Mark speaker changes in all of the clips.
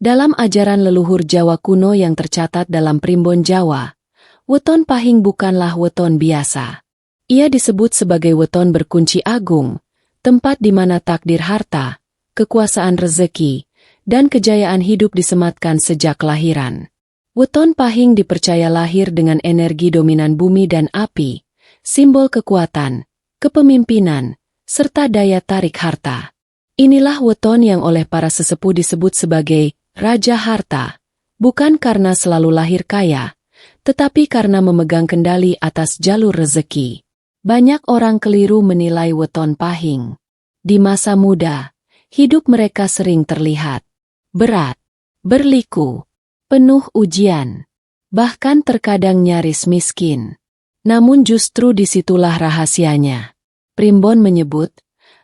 Speaker 1: Dalam ajaran leluhur Jawa kuno yang tercatat dalam Primbon Jawa, weton pahing bukanlah weton biasa. Ia disebut sebagai weton berkunci agung, tempat di mana takdir harta, kekuasaan rezeki, dan kejayaan hidup disematkan sejak kelahiran. Weton pahing dipercaya lahir dengan energi dominan bumi dan api, simbol kekuatan, kepemimpinan, serta daya tarik harta. Inilah weton yang oleh para sesepuh disebut sebagai Raja Harta, bukan karena selalu lahir kaya, tetapi karena memegang kendali atas jalur rezeki. Banyak orang keliru menilai weton pahing. Di masa muda, hidup mereka sering terlihat berat, berliku, penuh ujian, bahkan terkadang nyaris miskin. Namun justru disitulah rahasianya. Primbon menyebut,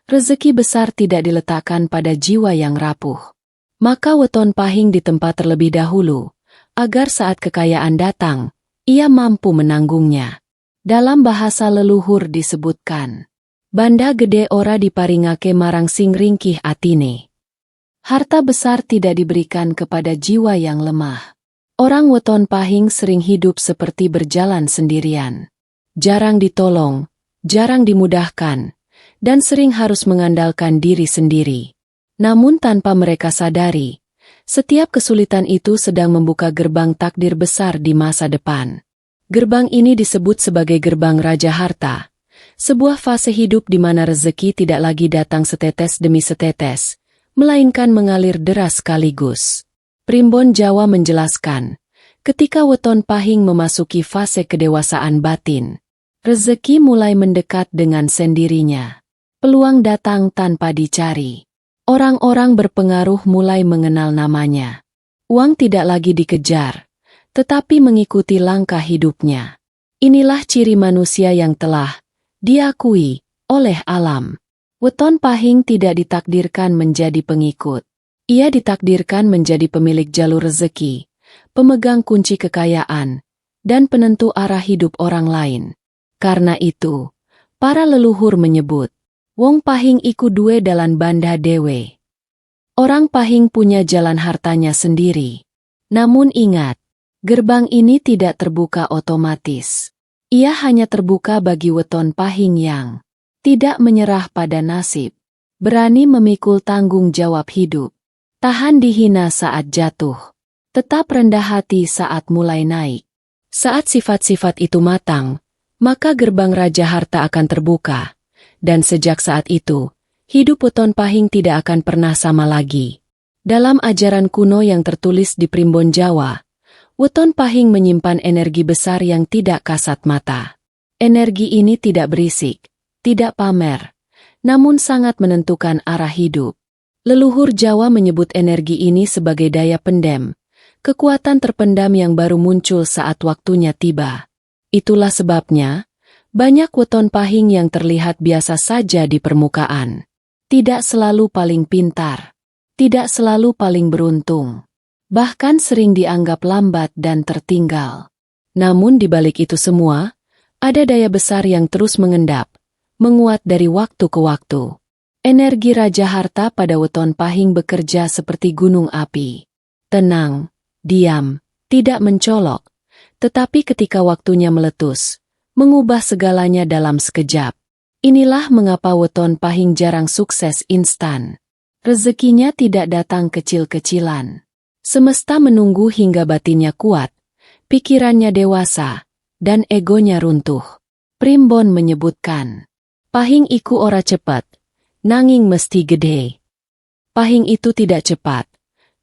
Speaker 1: rezeki besar tidak diletakkan pada jiwa yang rapuh. Maka weton pahing ditempa terlebih dahulu, agar saat kekayaan datang, ia mampu menanggungnya. Dalam bahasa leluhur disebutkan, banda gede ora diparingake marang sing ringkih atine. Harta besar tidak diberikan kepada jiwa yang lemah. Orang weton pahing sering hidup seperti berjalan sendirian. Jarang ditolong, jarang dimudahkan, dan sering harus mengandalkan diri sendiri. Namun tanpa mereka sadari, setiap kesulitan itu sedang membuka gerbang takdir besar di masa depan. Gerbang ini disebut sebagai gerbang Raja Harta, sebuah fase hidup di mana rezeki tidak lagi datang setetes demi setetes, melainkan mengalir deras sekaligus. Primbon Jawa menjelaskan, ketika weton pahing memasuki fase kedewasaan batin, rezeki mulai mendekat dengan sendirinya. Peluang datang tanpa dicari. Orang-orang berpengaruh mulai mengenal namanya. Uang tidak lagi dikejar, tetapi mengikuti langkah hidupnya. Inilah ciri manusia yang telah diakui oleh alam. Weton pahing tidak ditakdirkan menjadi pengikut. Ia ditakdirkan menjadi pemilik jalur rezeki, pemegang kunci kekayaan, dan penentu arah hidup orang lain. Karena itu, para leluhur menyebut, wong pahing iku duwe dalan banda dewe. Orang pahing punya jalan hartanya sendiri. Namun ingat, gerbang ini tidak terbuka otomatis. Ia hanya terbuka bagi weton pahing yang tidak menyerah pada nasib, berani memikul tanggung jawab hidup, tahan dihina saat jatuh, tetap rendah hati saat mulai naik. Saat sifat-sifat itu matang, maka gerbang Raja Harta akan terbuka. Dan sejak saat itu, hidup weton pahing tidak akan pernah sama lagi. Dalam ajaran kuno yang tertulis di Primbon Jawa, weton pahing menyimpan energi besar yang tidak kasat mata. Energi ini tidak berisik, tidak pamer, namun sangat menentukan arah hidup. Leluhur Jawa menyebut energi ini sebagai daya pendem, kekuatan terpendam yang baru muncul saat waktunya tiba. Itulah sebabnya, banyak weton pahing yang terlihat biasa saja di permukaan. Tidak selalu paling pintar. Tidak selalu paling beruntung. Bahkan sering dianggap lambat dan tertinggal. Namun di balik itu semua, ada daya besar yang terus mengendap, menguat dari waktu ke waktu. Energi Raja Harta pada weton pahing bekerja seperti gunung api. Tenang, diam, tidak mencolok. Tetapi ketika waktunya meletus, mengubah segalanya dalam sekejap. Inilah mengapa weton pahing jarang sukses instan. Rezekinya tidak datang kecil-kecilan. Semesta menunggu hingga batinnya kuat, pikirannya dewasa, dan egonya runtuh. Primbon menyebutkan, pahing iku ora cepet, nanging mesti gede. Pahing itu tidak cepat,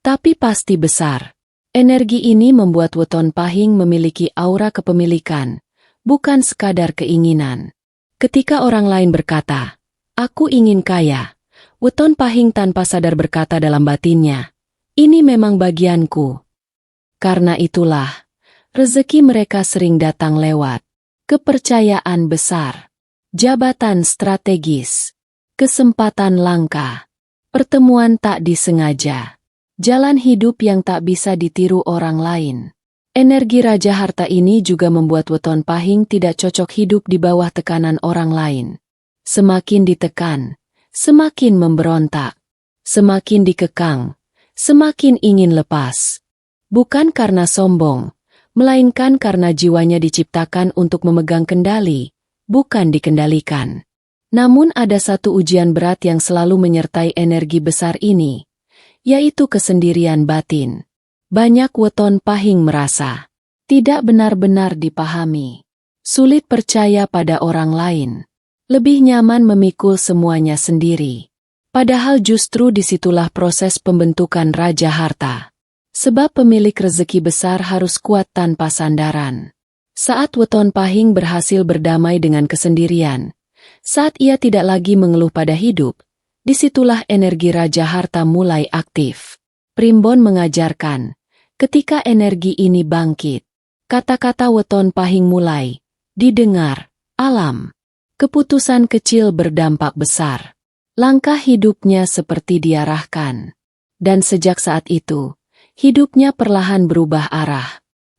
Speaker 1: tapi pasti besar. Energi ini membuat weton pahing memiliki aura kepemilikan, bukan sekadar keinginan. Ketika orang lain berkata, aku ingin kaya, weton pahing tanpa sadar berkata dalam batinnya, ini memang bagianku. Karena itulah, rezeki mereka sering datang lewat kepercayaan besar, jabatan strategis, kesempatan langka, pertemuan tak disengaja, jalan hidup yang tak bisa ditiru orang lain. Energi Raja Harta ini juga membuat weton pahing tidak cocok hidup di bawah tekanan orang lain. Semakin ditekan, semakin memberontak. Semakin dikekang, semakin ingin lepas. Bukan karena sombong, melainkan karena jiwanya diciptakan untuk memegang kendali, bukan dikendalikan. Namun ada satu ujian berat yang selalu menyertai energi besar ini, yaitu kesendirian batin. Banyak weton pahing merasa tidak benar-benar dipahami, sulit percaya pada orang lain, lebih nyaman memikul semuanya sendiri. Padahal justru disitulah proses pembentukan Raja Harta. Sebab pemilik rezeki besar harus kuat tanpa sandaran. Saat weton pahing berhasil berdamai dengan kesendirian, saat ia tidak lagi mengeluh pada hidup, disitulah energi Raja Harta mulai aktif. Primbon mengajarkan, ketika energi ini bangkit, kata-kata weton pahing mulai didengar alam. Keputusan kecil berdampak besar. Langkah hidupnya seperti diarahkan. Dan sejak saat itu, hidupnya perlahan berubah arah.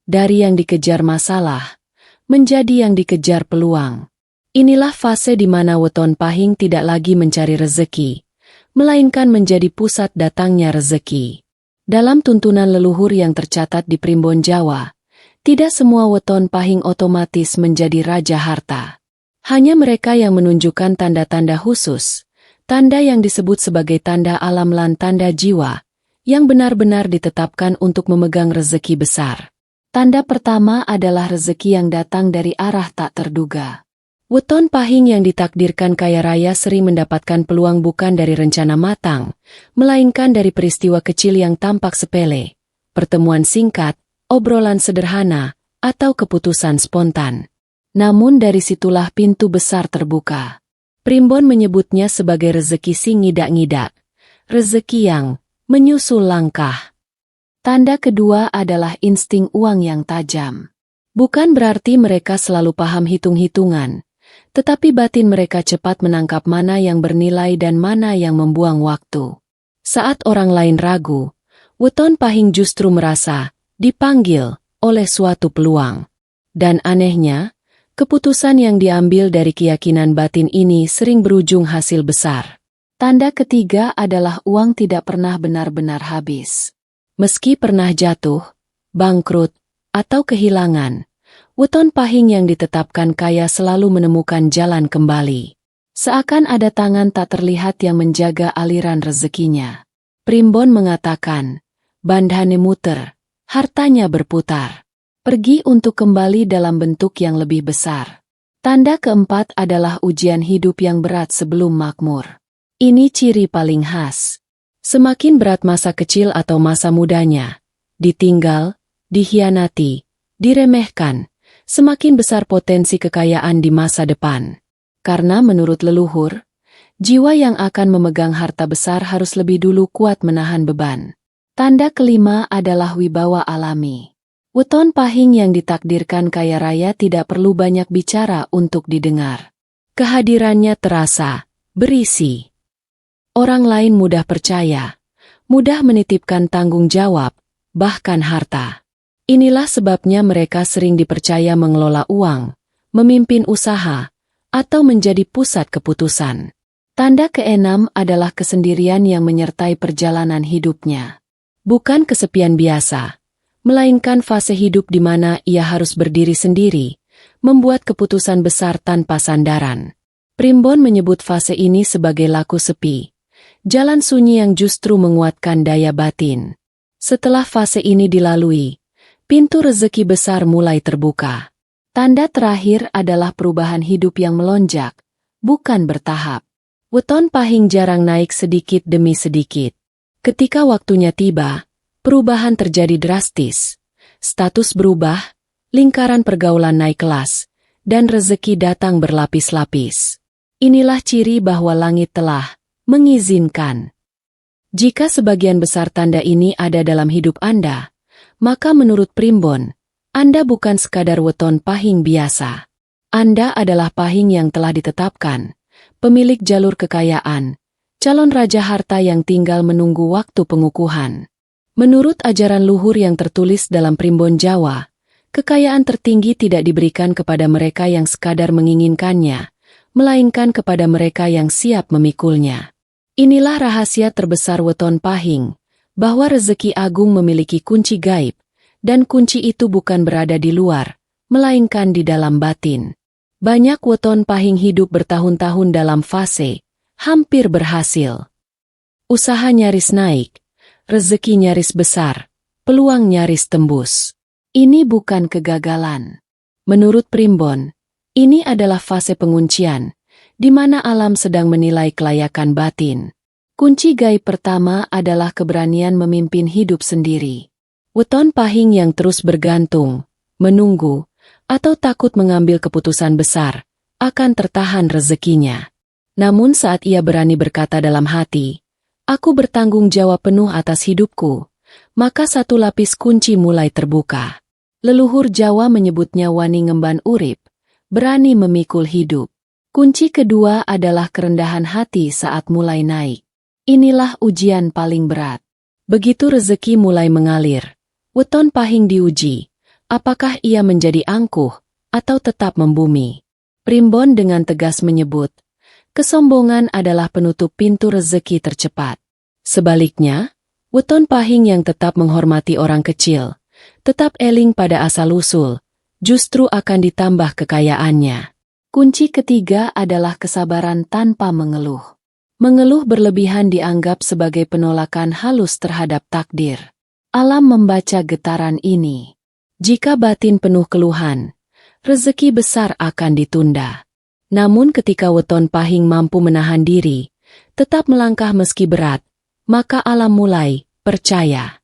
Speaker 1: Dari yang dikejar masalah, menjadi yang dikejar peluang. Inilah fase di mana weton pahing tidak lagi mencari rezeki, melainkan menjadi pusat datangnya rezeki. Dalam tuntunan leluhur yang tercatat di Primbon Jawa, tidak semua weton pahing otomatis menjadi Raja Harta. Hanya mereka yang menunjukkan tanda-tanda khusus, tanda yang disebut sebagai tanda alam lan tanda jiwa, yang benar-benar ditetapkan untuk memegang rezeki besar. Tanda pertama adalah rezeki yang datang dari arah tak terduga. Weton pahing yang ditakdirkan kaya raya sering mendapatkan peluang bukan dari rencana matang, melainkan dari peristiwa kecil yang tampak sepele, pertemuan singkat, obrolan sederhana, atau keputusan spontan. Namun dari situlah pintu besar terbuka. Primbon menyebutnya sebagai rezeki si ngidak-ngidak, rezeki yang menyusul langkah. Tanda kedua adalah insting uang yang tajam. Bukan berarti mereka selalu paham hitung-hitungan, tetapi batin mereka cepat menangkap mana yang bernilai dan mana yang membuang waktu. Saat orang lain ragu, weton pahing justru merasa dipanggil oleh suatu peluang. Dan anehnya, keputusan yang diambil dari keyakinan batin ini sering berujung hasil besar. Tanda ketiga adalah uang tidak pernah benar-benar habis. Meski pernah jatuh, bangkrut, atau kehilangan, weton pahing yang ditetapkan kaya selalu menemukan jalan kembali. Seakan ada tangan tak terlihat yang menjaga aliran rezekinya. Primbon mengatakan, bandhane muter, hartanya berputar. Pergi untuk kembali dalam bentuk yang lebih besar. Tanda keempat adalah ujian hidup yang berat sebelum makmur. Ini ciri paling khas. Semakin berat masa kecil atau masa mudanya, ditinggal, dikhianati, diremehkan, semakin besar potensi kekayaan di masa depan. Karena menurut leluhur, jiwa yang akan memegang harta besar harus lebih dulu kuat menahan beban. Tanda kelima adalah wibawa alami. Weton pahing yang ditakdirkan kaya raya tidak perlu banyak bicara untuk didengar. Kehadirannya terasa, berisi. Orang lain mudah percaya, mudah menitipkan tanggung jawab, bahkan harta. Inilah sebabnya mereka sering dipercaya mengelola uang, memimpin usaha, atau menjadi pusat keputusan. Tanda keenam adalah kesendirian yang menyertai perjalanan hidupnya. Bukan kesepian biasa, melainkan fase hidup di mana ia harus berdiri sendiri, membuat keputusan besar tanpa sandaran. Primbon menyebut fase ini sebagai laku sepi, jalan sunyi yang justru menguatkan daya batin. Setelah fase ini dilalui, pintu rezeki besar mulai terbuka. Tanda terakhir adalah perubahan hidup yang melonjak, bukan bertahap. Weton pahing jarang naik sedikit demi sedikit. Ketika waktunya tiba, perubahan terjadi drastis. Status berubah, lingkaran pergaulan naik kelas, dan rezeki datang berlapis-lapis. Inilah ciri bahwa langit telah mengizinkan. Jika sebagian besar tanda ini ada dalam hidup Anda, maka menurut Primbon, Anda bukan sekadar weton pahing biasa. Anda adalah pahing yang telah ditetapkan, pemilik jalur kekayaan, calon raja harta yang tinggal menunggu waktu pengukuhan. Menurut ajaran luhur yang tertulis dalam Primbon Jawa, kekayaan tertinggi tidak diberikan kepada mereka yang sekadar menginginkannya, melainkan kepada mereka yang siap memikulnya. Inilah rahasia terbesar weton pahing, bahwa rezeki agung memiliki kunci gaib, dan kunci itu bukan berada di luar, melainkan di dalam batin. Banyak weton pahing hidup bertahun-tahun dalam fase hampir berhasil. Usaha nyaris naik, rezeki nyaris besar, peluang nyaris tembus. Ini bukan kegagalan. Menurut Primbon, ini adalah fase penguncian, di mana alam sedang menilai kelayakan batin. Kunci gaib pertama adalah keberanian memimpin hidup sendiri. Weton pahing yang terus bergantung, menunggu, atau takut mengambil keputusan besar, akan tertahan rezekinya. Namun saat ia berani berkata dalam hati, "Aku bertanggung jawab penuh atas hidupku," maka satu lapis kunci mulai terbuka. Leluhur Jawa menyebutnya wani ngemban urip, berani memikul hidup. Kunci kedua adalah kerendahan hati saat mulai naik. Inilah ujian paling berat. Begitu rezeki mulai mengalir, weton pahing diuji, apakah ia menjadi angkuh atau tetap membumi. Primbon dengan tegas menyebut, kesombongan adalah penutup pintu rezeki tercepat. Sebaliknya, weton pahing yang tetap menghormati orang kecil, tetap eling pada asal-usul, justru akan ditambah kekayaannya. Kunci ketiga adalah kesabaran tanpa mengeluh. Mengeluh berlebihan dianggap sebagai penolakan halus terhadap takdir. Alam membaca getaran ini. Jika batin penuh keluhan, rezeki besar akan ditunda. Namun ketika weton pahing mampu menahan diri, tetap melangkah meski berat, maka alam mulai percaya.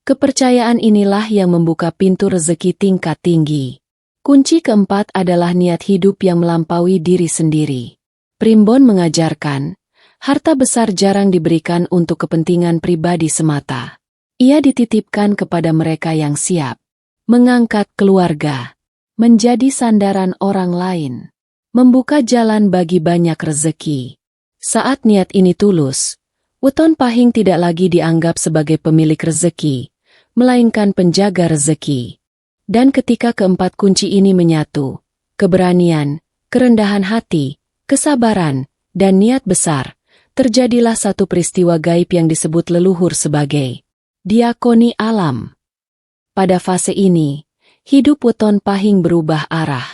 Speaker 1: Kepercayaan inilah yang membuka pintu rezeki tingkat tinggi. Kunci keempat adalah niat hidup yang melampaui diri sendiri. Primbon mengajarkan, harta besar jarang diberikan untuk kepentingan pribadi semata. Ia dititipkan kepada mereka yang siap mengangkat keluarga, menjadi sandaran orang lain, membuka jalan bagi banyak rezeki. Saat niat ini tulus, weton pahing tidak lagi dianggap sebagai pemilik rezeki, melainkan penjaga rezeki. Dan ketika keempat kunci ini menyatu, keberanian, kerendahan hati, kesabaran, dan niat besar, terjadilah satu peristiwa gaib yang disebut leluhur sebagai diakoni alam. Pada fase ini, hidup weton pahing berubah arah.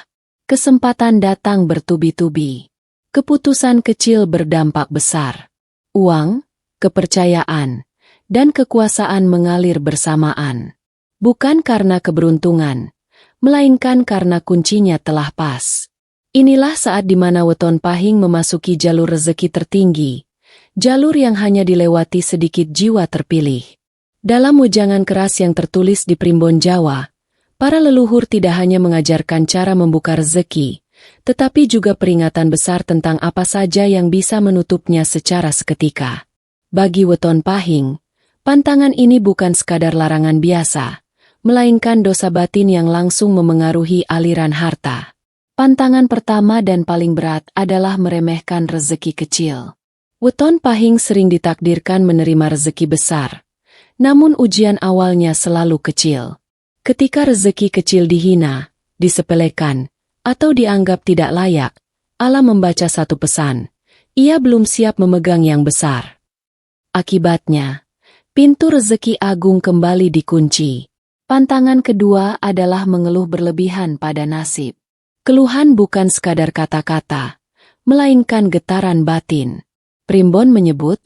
Speaker 1: Kesempatan datang bertubi-tubi. Keputusan kecil berdampak besar. Uang, kepercayaan, dan kekuasaan mengalir bersamaan. Bukan karena keberuntungan, melainkan karena kuncinya telah pas. Inilah saat di mana weton pahing memasuki jalur rezeki tertinggi, jalur yang hanya dilewati sedikit jiwa terpilih. Dalam wejangan keras yang tertulis di Primbon Jawa, para leluhur tidak hanya mengajarkan cara membuka rezeki, tetapi juga peringatan besar tentang apa saja yang bisa menutupnya secara seketika. Bagi weton pahing, pantangan ini bukan sekadar larangan biasa, melainkan dosa batin yang langsung memengaruhi aliran harta. Pantangan pertama dan paling berat adalah meremehkan rezeki kecil. Weton pahing sering ditakdirkan menerima rezeki besar, namun ujian awalnya selalu kecil. Ketika rezeki kecil dihina, disepelekan, atau dianggap tidak layak, Allah membaca satu pesan, ia belum siap memegang yang besar. Akibatnya, pintu rezeki agung kembali dikunci. Pantangan kedua adalah mengeluh berlebihan pada nasib. Keluhan bukan sekadar kata-kata, melainkan getaran batin. Primbon menyebut,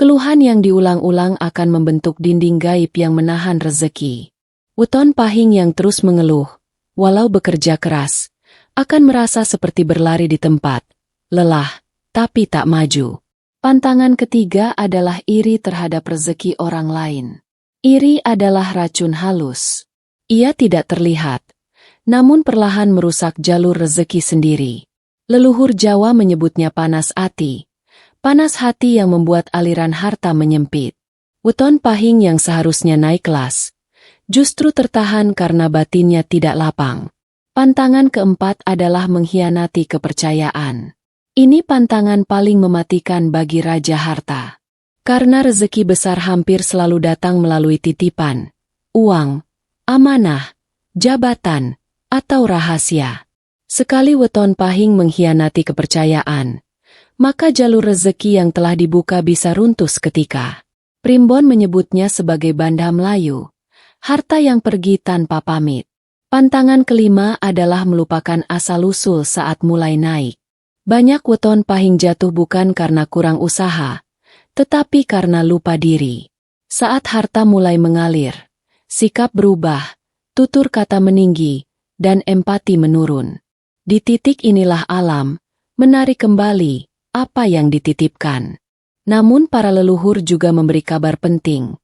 Speaker 1: keluhan yang diulang-ulang akan membentuk dinding gaib yang menahan rezeki. Weton pahing yang terus mengeluh, walau bekerja keras, akan merasa seperti berlari di tempat, lelah, tapi tak maju. Pantangan ketiga adalah iri terhadap rezeki orang lain. Iri adalah racun halus. Ia tidak terlihat, namun perlahan merusak jalur rezeki sendiri. Leluhur Jawa menyebutnya panas hati. Panas hati yang membuat aliran harta menyempit. Weton pahing yang seharusnya naik kelas, justru tertahan karena batinnya tidak lapang. Pantangan keempat adalah mengkhianati kepercayaan. Ini pantangan paling mematikan bagi Raja Harta. Karena rezeki besar hampir selalu datang melalui titipan, uang, amanah, jabatan, atau rahasia. Sekali weton pahing mengkhianati kepercayaan, maka jalur rezeki yang telah dibuka bisa runtuh seketika. Primbon menyebutnya sebagai banda Melayu, harta yang pergi tanpa pamit. Pantangan kelima adalah melupakan asal-usul saat mulai naik. Banyak weton pahing jatuh bukan karena kurang usaha, tetapi karena lupa diri. Saat harta mulai mengalir, sikap berubah, tutur kata meninggi, dan empati menurun. Di titik inilah alam menarik kembali apa yang dititipkan. Namun para leluhur juga memberi kabar penting.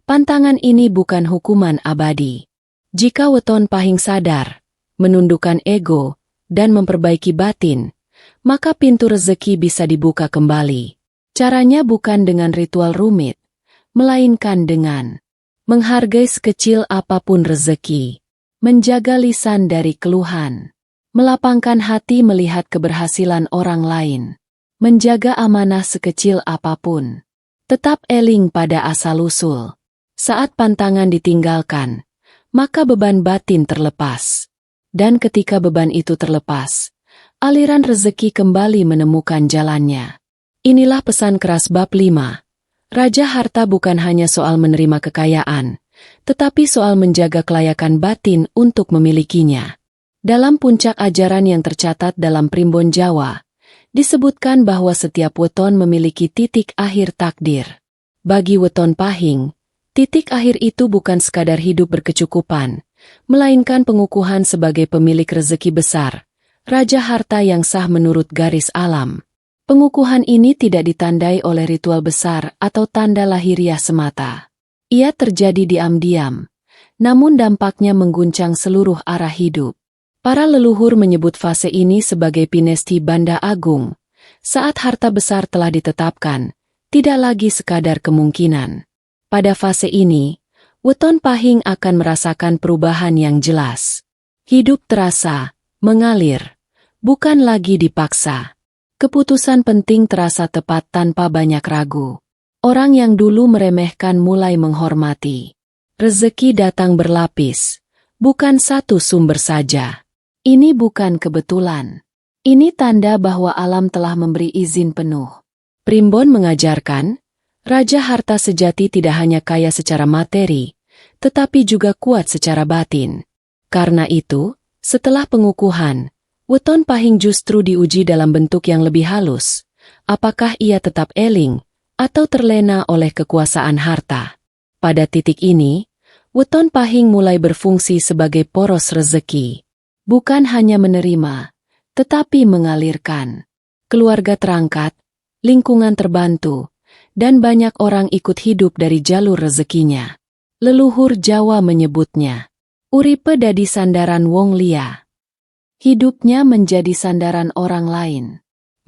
Speaker 1: Pantangan ini bukan hukuman abadi. Jika weton pahing sadar, menundukkan ego, dan memperbaiki batin, maka pintu rezeki bisa dibuka kembali. Caranya bukan dengan ritual rumit, melainkan dengan menghargai sekecil apapun rezeki, menjaga lisan dari keluhan, melapangkan hati melihat keberhasilan orang lain, menjaga amanah sekecil apapun, tetap eling pada asal-usul. Saat pantangan ditinggalkan, maka beban batin terlepas. Dan ketika beban itu terlepas, aliran rezeki kembali menemukan jalannya. Inilah pesan keras bab 5. Raja harta bukan hanya soal menerima kekayaan, tetapi soal menjaga kelayakan batin untuk memilikinya. Dalam puncak ajaran yang tercatat dalam Primbon Jawa, disebutkan bahwa setiap weton memiliki titik akhir takdir. Bagi weton pahing, titik akhir itu bukan sekadar hidup berkecukupan, melainkan pengukuhan sebagai pemilik rezeki besar, raja harta yang sah menurut garis alam. Pengukuhan ini tidak ditandai oleh ritual besar atau tanda lahiriah semata. Ia terjadi diam-diam, namun dampaknya mengguncang seluruh arah hidup. Para leluhur menyebut fase ini sebagai pinesti banda agung. Saat harta besar telah ditetapkan, tidak lagi sekadar kemungkinan. Pada fase ini, weton pahing akan merasakan perubahan yang jelas. Hidup terasa mengalir, bukan lagi dipaksa. Keputusan penting terasa tepat tanpa banyak ragu. Orang yang dulu meremehkan mulai menghormati. Rezeki datang berlapis, bukan satu sumber saja. Ini bukan kebetulan. Ini tanda bahwa alam telah memberi izin penuh. Primbon mengajarkan, raja harta sejati tidak hanya kaya secara materi, tetapi juga kuat secara batin. Karena itu, setelah pengukuhan, weton pahing justru diuji dalam bentuk yang lebih halus. Apakah ia tetap eling, atau terlena oleh kekuasaan harta? Pada titik ini, weton pahing mulai berfungsi sebagai poros rezeki. Bukan hanya menerima, tetapi mengalirkan. Keluarga terangkat, lingkungan terbantu, dan banyak orang ikut hidup dari jalur rezekinya. Leluhur Jawa menyebutnya, uripe dadi sandaran wong liya. Hidupnya menjadi sandaran orang lain.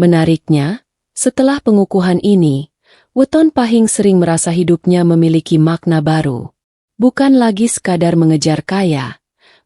Speaker 1: Menariknya, setelah pengukuhan ini, weton pahing sering merasa hidupnya memiliki makna baru. Bukan lagi sekadar mengejar kaya,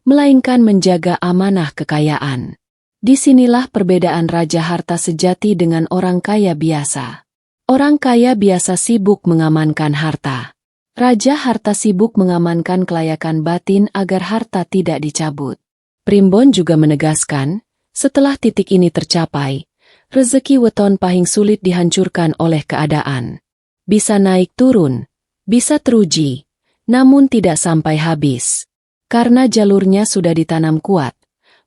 Speaker 1: melainkan menjaga amanah kekayaan. Disinilah perbedaan raja harta sejati dengan orang kaya biasa. Orang kaya biasa sibuk mengamankan harta. Raja harta sibuk mengamankan kelayakan batin agar harta tidak dicabut. Primbon juga menegaskan, setelah titik ini tercapai, rezeki weton pahing sulit dihancurkan oleh keadaan. Bisa naik turun, bisa teruji, namun tidak sampai habis. Karena jalurnya sudah ditanam kuat,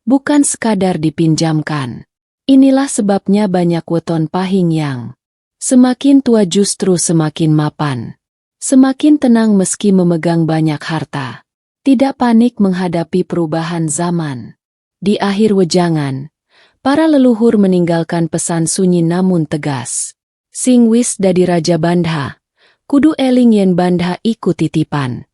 Speaker 1: bukan sekadar dipinjamkan. Inilah sebabnya banyak weton pahing yang semakin tua justru semakin mapan. Semakin tenang meski memegang banyak harta. Tidak panik menghadapi perubahan zaman. Di akhir wejangan, para leluhur meninggalkan pesan sunyi namun tegas. Sing wis dadi raja bandha, kudu eling yen bandha iku titipan.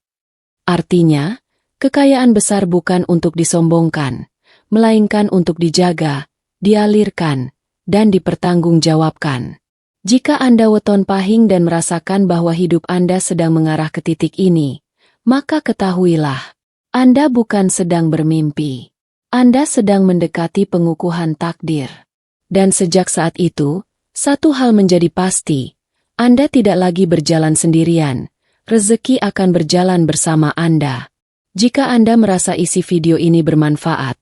Speaker 1: Artinya, kekayaan besar bukan untuk disombongkan, melainkan untuk dijaga, dialirkan, dan dipertanggungjawabkan. Jika Anda weton pahing dan merasakan bahwa hidup Anda sedang mengarah ke titik ini, maka ketahuilah, Anda bukan sedang bermimpi. Anda sedang mendekati pengukuhan takdir. Dan sejak saat itu, satu hal menjadi pasti, Anda tidak lagi berjalan sendirian, rezeki akan berjalan bersama Anda. Jika Anda merasa isi video ini bermanfaat,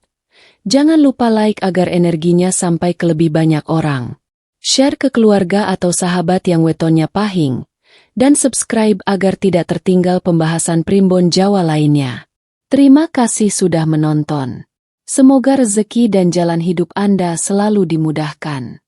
Speaker 1: jangan lupa like agar energinya sampai ke lebih banyak orang. Share ke keluarga atau sahabat yang wetonnya pahing, dan subscribe agar tidak tertinggal pembahasan Primbon Jawa lainnya. Terima kasih sudah menonton. Semoga rezeki dan jalan hidup Anda selalu dimudahkan.